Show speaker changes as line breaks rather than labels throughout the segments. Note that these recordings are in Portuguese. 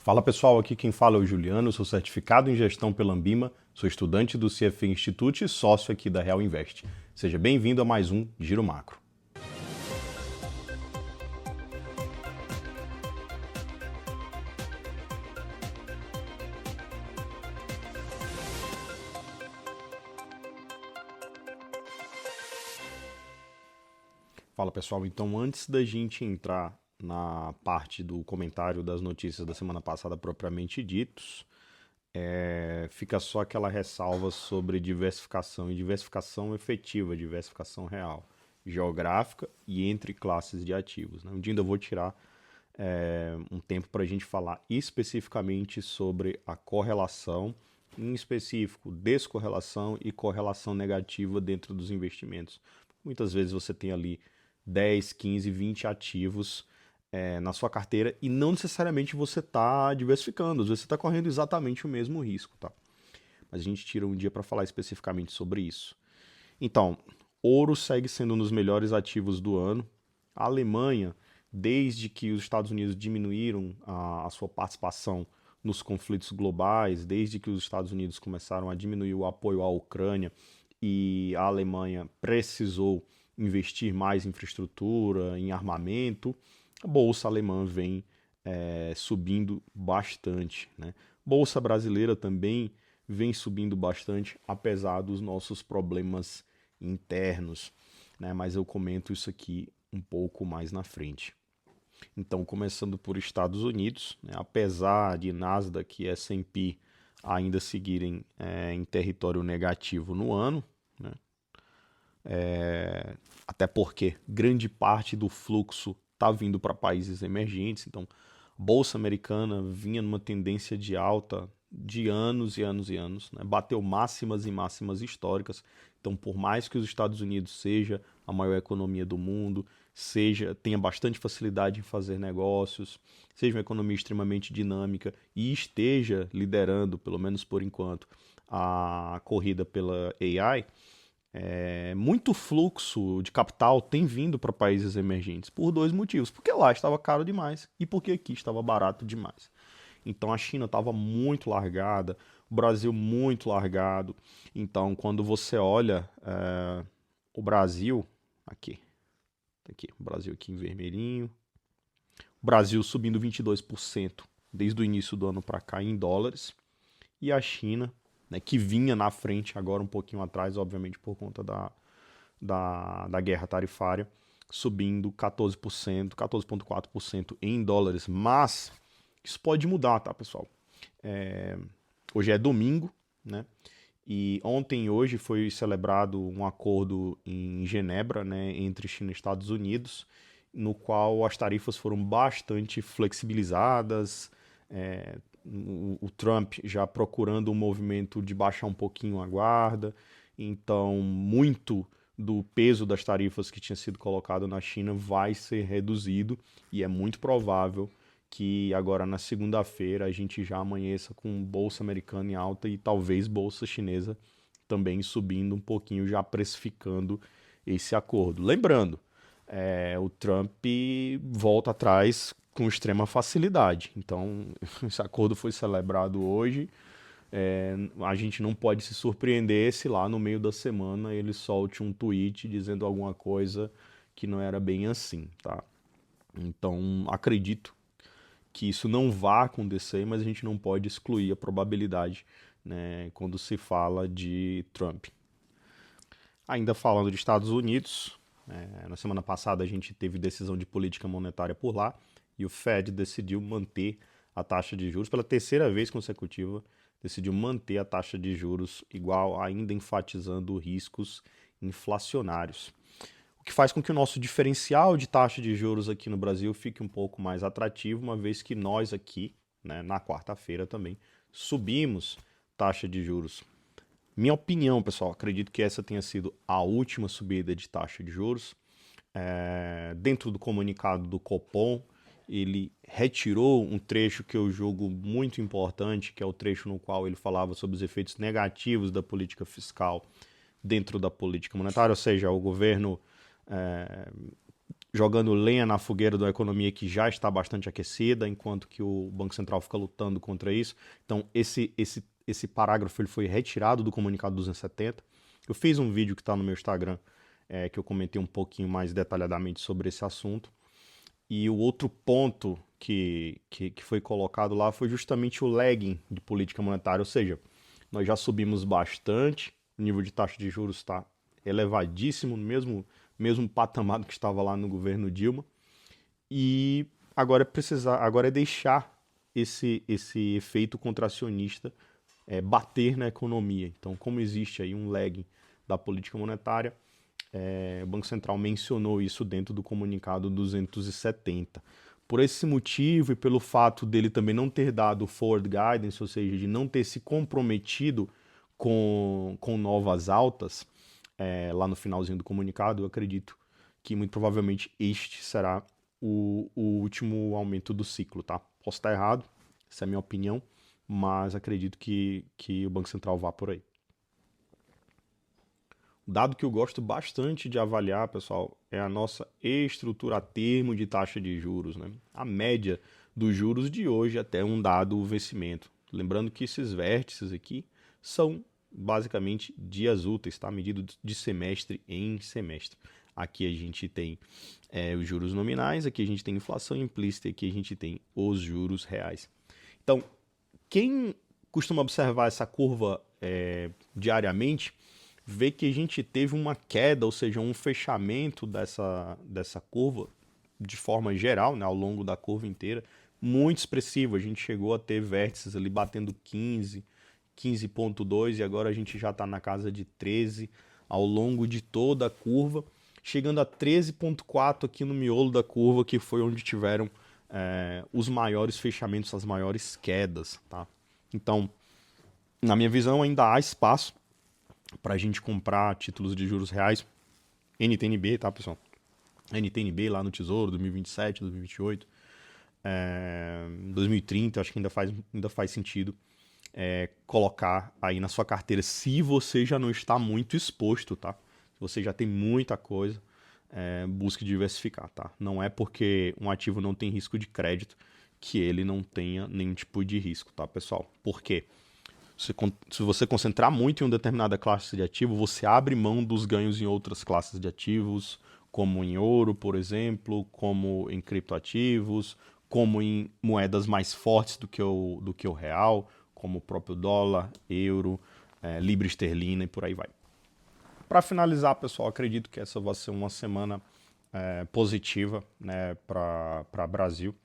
Fala pessoal, aqui quem fala é o Juliano, sou certificado em gestão pela Ambima, sou estudante do CFA Institute e sócio aqui da Real Invest. Seja bem-vindo a mais um Giro Macro. Fala pessoal, então antes da gente entrar na parte do comentário das notícias da semana passada propriamente ditos, fica só aquela ressalva sobre diversificação e diversificação efetiva, diversificação real, geográfica e entre classes de ativos. Um dia ainda vou tirar um tempo para a gente falar especificamente sobre a correlação, em específico descorrelação e correlação negativa dentro dos investimentos. Muitas vezes você tem ali 10, 15, 20 ativos na sua carteira e não necessariamente você está diversificando, às vezes você está correndo exatamente o mesmo risco, tá? Mas a gente tira um dia para falar especificamente sobre isso. Então, ouro segue sendo um dos melhores ativos do ano. A Alemanha, desde que os Estados Unidos diminuíram a sua participação nos conflitos globais, desde que os Estados Unidos começaram a diminuir o apoio à Ucrânia e a Alemanha precisou investir mais em infraestrutura, em armamento, a bolsa alemã vem subindo bastante, né? Bolsa brasileira também vem subindo bastante, apesar dos nossos problemas internos, né? Mas eu comento isso aqui um pouco mais na frente. Então, começando por Estados Unidos, né? Apesar de Nasdaq e S&P ainda seguirem em território negativo no ano, né? Até porque grande parte do fluxo está vindo para países emergentes, então a Bolsa Americana vinha numa tendência de alta de anos e anos e anos, né? Bateu máximas e máximas históricas, então por mais que os Estados Unidos seja a maior economia do mundo, tenha bastante facilidade em fazer negócios, seja uma economia extremamente dinâmica e esteja liderando, pelo menos por enquanto, a corrida pela AI, muito fluxo de capital tem vindo para países emergentes por dois motivos. Porque lá estava caro demais e porque aqui estava barato demais. Então a China estava muito largada, o Brasil muito largado. Então quando você olha o Brasil, aqui, o Brasil aqui em vermelhinho, o Brasil subindo 22% desde o início do ano para cá em dólares, e a China, né, que vinha na frente agora um pouquinho atrás, obviamente por conta da guerra tarifária, subindo 14%, 14,4% em dólares. Mas isso pode mudar, tá, pessoal? Hoje é domingo, né? E ontem e hoje foi celebrado um acordo em Genebra, né, entre China e Estados Unidos, no qual as tarifas foram bastante flexibilizadas. O Trump já procurando um movimento de baixar um pouquinho a guarda. Então, muito do peso das tarifas que tinha sido colocado na China vai ser reduzido e é muito provável que agora na segunda-feira a gente já amanheça com bolsa americana em alta e talvez bolsa chinesa também subindo um pouquinho, já precificando esse acordo. Lembrando, o Trump volta atrás com extrema facilidade. Então, esse acordo foi celebrado hoje. A gente não pode se surpreender se lá no meio da semana ele solte um tweet dizendo alguma coisa que não era bem assim, tá? Então, acredito que isso não vá acontecer, mas a gente não pode excluir a probabilidade, né, quando se fala de Trump. Ainda falando de Estados Unidos, na semana passada a gente teve decisão de política monetária por lá e o Fed decidiu manter a taxa de juros pela terceira vez consecutiva, decidiu manter a taxa de juros igual, ainda enfatizando riscos inflacionários. O que faz com que o nosso diferencial de taxa de juros aqui no Brasil fique um pouco mais atrativo, uma vez que nós aqui, né, na quarta-feira também, subimos taxa de juros. Minha opinião, pessoal, acredito que essa tenha sido a última subida de taxa de juros. Dentro do comunicado do Copom, ele retirou um trecho que eu julgo muito importante, que é o trecho no qual ele falava sobre os efeitos negativos da política fiscal dentro da política monetária, ou seja, o governo jogando lenha na fogueira de uma economia que já está bastante aquecida, enquanto que o Banco Central fica lutando contra isso. Então, esse parágrafo ele foi retirado do comunicado 270. Eu fiz um vídeo que está no meu Instagram, que eu comentei um pouquinho mais detalhadamente sobre esse assunto. E o outro ponto que foi colocado lá foi justamente o lagging de política monetária, ou seja, nós já subimos bastante, o nível de taxa de juros está elevadíssimo, mesmo patamar que estava lá no governo Dilma, e agora é deixar esse efeito contracionista bater na economia. Então, como existe aí um lagging da política monetária, o Banco Central mencionou isso dentro do comunicado 270. Por esse motivo e pelo fato dele também não ter dado forward guidance, ou seja, de não ter se comprometido com novas altas, lá no finalzinho do comunicado, eu acredito que muito provavelmente este será o último aumento do ciclo, tá? Posso estar errado, essa é a minha opinião, mas acredito que o Banco Central vá por aí. Dado que eu gosto bastante de avaliar, pessoal, é a nossa estrutura a termo de taxa de juros, né? A média dos juros de hoje até um dado vencimento. Lembrando que esses vértices aqui são basicamente dias úteis, tá? Medido de semestre em semestre. Aqui a gente tem os juros nominais, aqui a gente tem inflação implícita e aqui a gente tem os juros reais. Então, quem costuma observar essa curva diariamente, vê que a gente teve uma queda, ou seja, um fechamento dessa curva de forma geral, né, ao longo da curva inteira, muito expressivo. A gente chegou a ter vértices ali batendo 15, 15,2 e agora a gente já está na casa de 13 ao longo de toda a curva, chegando a 13,4 aqui no miolo da curva, que foi onde tiveram os maiores fechamentos, as maiores quedas, tá? Então, na minha visão, ainda há espaço para a gente comprar títulos de juros reais, NTNB, tá, pessoal? NTNB lá no Tesouro, 2027, 2028, 2030, acho que ainda faz sentido colocar aí na sua carteira, se você já não está muito exposto, tá? Se você já tem muita coisa, busque diversificar, tá? Não é porque um ativo não tem risco de crédito que ele não tenha nenhum tipo de risco, tá, pessoal? Por quê? Se você concentrar muito em uma determinada classe de ativo, você abre mão dos ganhos em outras classes de ativos, como em ouro, por exemplo, como em criptoativos, como em moedas mais fortes do que o real, como o próprio dólar, euro, libra esterlina e por aí vai. Para finalizar, pessoal, acredito que essa vai ser uma semana positiva, né, para o Brasil.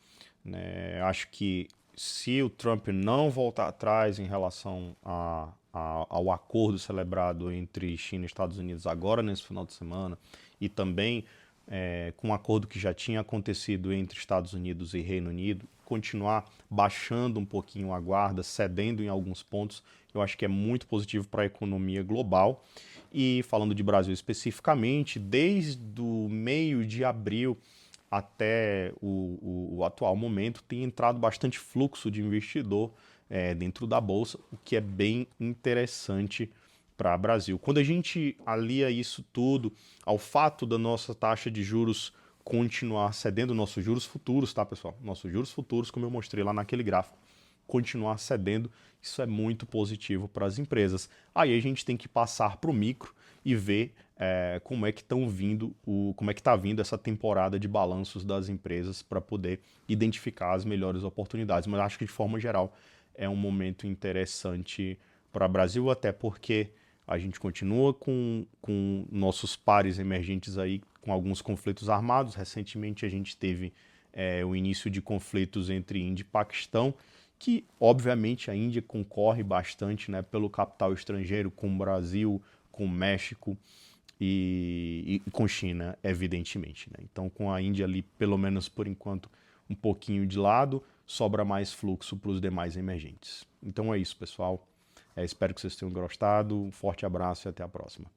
Né? Acho que se o Trump não voltar atrás em relação ao acordo celebrado entre China e Estados Unidos agora nesse final de semana e também com um acordo que já tinha acontecido entre Estados Unidos e Reino Unido, continuar baixando um pouquinho a guarda, cedendo em alguns pontos, eu acho que é muito positivo para a economia global. E falando de Brasil especificamente, desde o meio de abril até o atual momento, tem entrado bastante fluxo de investidor dentro da Bolsa, o que é bem interessante para o Brasil. Quando a gente alia isso tudo ao fato da nossa taxa de juros continuar cedendo, nossos juros futuros, tá, pessoal? Nossos juros futuros, como eu mostrei lá naquele gráfico, continuar cedendo, isso é muito positivo para as empresas. Aí a gente tem que passar para o micro e ver como é que está vindo essa temporada de balanços das empresas para poder identificar as melhores oportunidades. Mas acho que de forma geral é um momento interessante para o Brasil, até porque a gente continua com nossos pares emergentes aí com alguns conflitos armados. Recentemente a gente teve o início de conflitos entre Índia e Paquistão, que obviamente a Índia concorre bastante, né, pelo capital estrangeiro com o Brasil, com o México e com China, evidentemente. Né? Então, com a Índia ali, pelo menos por enquanto, um pouquinho de lado, sobra mais fluxo para os demais emergentes. Então é isso, pessoal. Espero que vocês tenham gostado. Um forte abraço e até a próxima.